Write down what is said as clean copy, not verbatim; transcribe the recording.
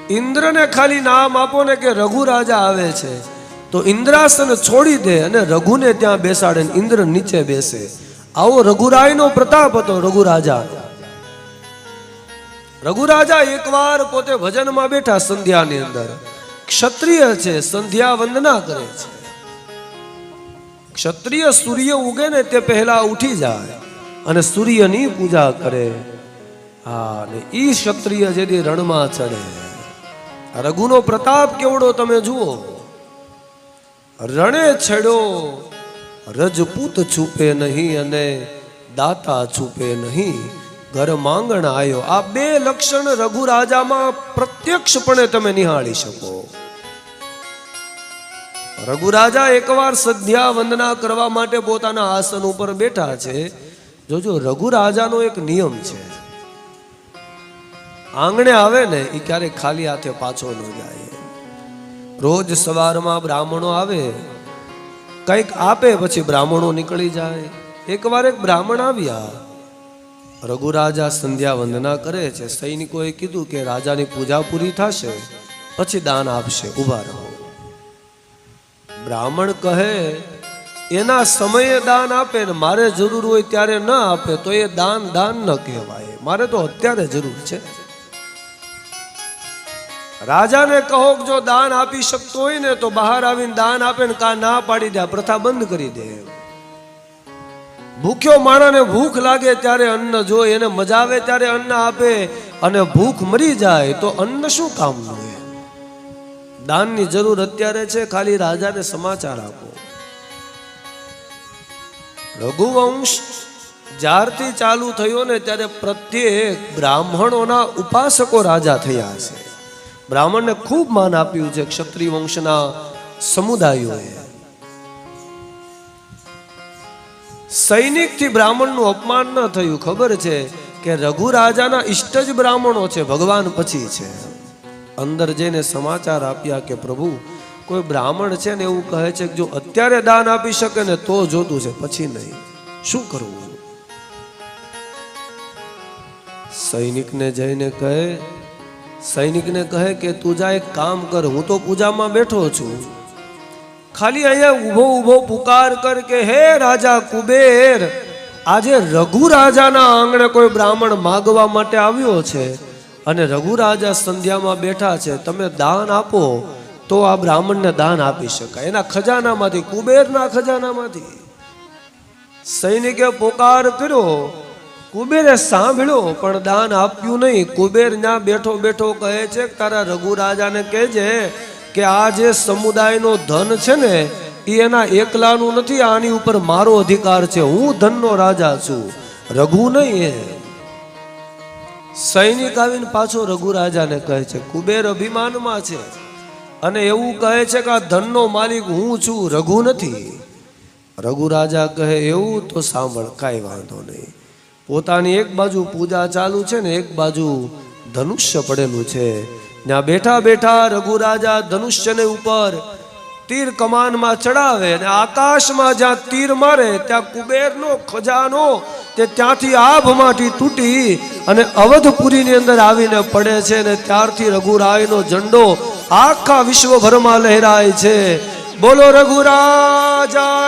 ઇન્દ્રને ખાલી નામ આપો ને કે રઘુ રાજા આવે છે તો ઇન્દ્રાસન છોડી દે અને રઘુને ત્યાં બેસાડે, ઇન્દ્ર નીચે બેસે. આવો રઘુરાયનો પ્રતાપ હતો. રઘુરાજા એકવાર પોતે ભજનમાં બેઠા સંધ્યાની અંદર. ક્ષત્રિય છે, સંધ્યા વંદના કરે છે. ક્ષત્રિય સૂર્ય ઉગે ને તે પહેલા ઉઠી જાય અને સૂર્યની પૂજા કરે. હા, ને ઈ ક્ષત્રિય જેથી રણમાં ચડે. રઘુનો પ્રતાપ કેવડો તમે જુઓ. રણે છેડો રજપૂત છૂપે નહીં અને દાતા છૂપે નહીં, ઘર માંગણ આયો. આ બે લક્ષણ રઘુ રાજામાં પ્રત્યક્ષપણે તમે નિહાળી શકો. રઘુ રાજા એકવાર સંધ્યા વંદના કરવા માટે પોતાના આસન ઉપર બેઠા છે. જોજો, રઘુ રાજાનો એક નિયમ છે, આંગણે આવે ને એ ક્યારેક ખાલી હાથે પાછો ન જાય. રોજ સવારમાં બ્રાહ્મણો આવે, કંઈક આપે, પછી બ્રાહ્મણો નીકળી જાય. એકવાર એક બ્રાહ્મણ આવ્યા. રઘુ રાજા સંધ્યા વંદના કરે છે. સૈનિકોએ કીધું કે રાજાની પૂજા પૂરી થશે પછી દાન આપશે, ઊભા રહો. બ્રાહ્મણ કહે એના સમયે દાન આપે ને મારે જરૂર હોય ત્યારે ન આપે તો એ દાન ન કહેવાય. મારે તો અત્યારે જરૂર છે. રાજાને કહો જો દાન આપી શકતો હોય ને તો બહાર આવીને દાન આપે ને કા ના પાડી દે, પ્રથા બંધ કરી દે. ભૂખ્યો માણસને ભૂખ લાગે ત્યારે અન્ન જોઈએ, એને મજા આવે ત્યારે અન્ન આપે, અને ભૂખ મરી જાય તો અન્ન શું કામનું? દાનની જરૂર અત્યારે છે, ખાલી રાજાને સમાચાર આપો. રઘુવંશ જ્યારથી ચાલુ થયો ને ત્યારે પ્રત્યેક બ્રાહ્મણોના ઉપાસકો રાજા થયા છે. બ્રાહ્મણને ખૂબ માન આપ્યું છે ક્ષત્રિય વંશના સમુદાયોએ. સૈનિકથી બ્રાહ્મણનું અપમાન ન થયું. ખબર છે કે રઘુ રાજાના ઇષ્ટ જ બ્રાહ્મણો છે, ભગવાન પછી છે. અંદર જઈને સમાચાર આપ્યા કે પ્રભુ કોઈ બ્રાહ્મણ છે ને એવું કહે છે કે જો અત્યારે દાન આપી શકે ને તો જોતું છે, પછી નહીં. શું કરવું? સૈનિકને કહે કે તું જા એક કામ કર, હું તો પૂજામાં બેઠો છું, ખાલી અહીંયા ઊભો પુકાર કર કે હે રાજા કુબેર, આજે રઘુ રાજાના આંગણે કોઈ બ્રાહ્મણ માગવા માટે આવ્યો છે અને રઘુ રાજા સંધ્યામાં બેઠા છે, તમે દાન આપો તો આ બ્રાહ્મણને દાન આપી શકાય, એના ખજાનામાંથી, કુબેરના ખજાનામાંથી. સૈનિકે પોકાર કર્યો, કુબેરે સાંભળ્યો પણ દાન આપ્યું નહીં. કુબેર ત્યાં બેઠો બેઠો કહે છે તારા રઘુ રાજાને કહેજે કે આ જે સમુદાયનો ધન છે ને એ એના એકલાનું નથી, આની ઉપર મારો અધિકાર છે, હું ધનનો રાજા છું, રઘુ નહીં. સૈનિક આવીને પાછો રઘુ રાજાને કહે છે, કુબેર અભિમાનમાં છે અને એવું કહે છે કે આ ધનનો માલિક હું છું, રઘુ નથી. રઘુ રાજા કહે એવું તો સાંભળ, કાંઈ વાંધો નહીં. પોતાની એક બાજુ પૂજા ચાલુ છે ને એક બાજુ ધનુષ્ય પડેલું છે. ત્યાં બેઠા બેઠા રઘુ રાજા ધનુષ્યને ઉપર તીર કમાનમાં ચડાવે અને આકાશમાં જ્યાં તીર મારે ત્યાં કુબેરનો ખજાનો તે ત્યાંથી આભમાંથી તૂટી અને અવધપુરીની અંદર આવીને પડે છે. ને ત્યારથી રઘુરાયનો ઝંડો આખા વિશ્વભરમાં લહેરાય છે. બોલો રઘુરાજાની.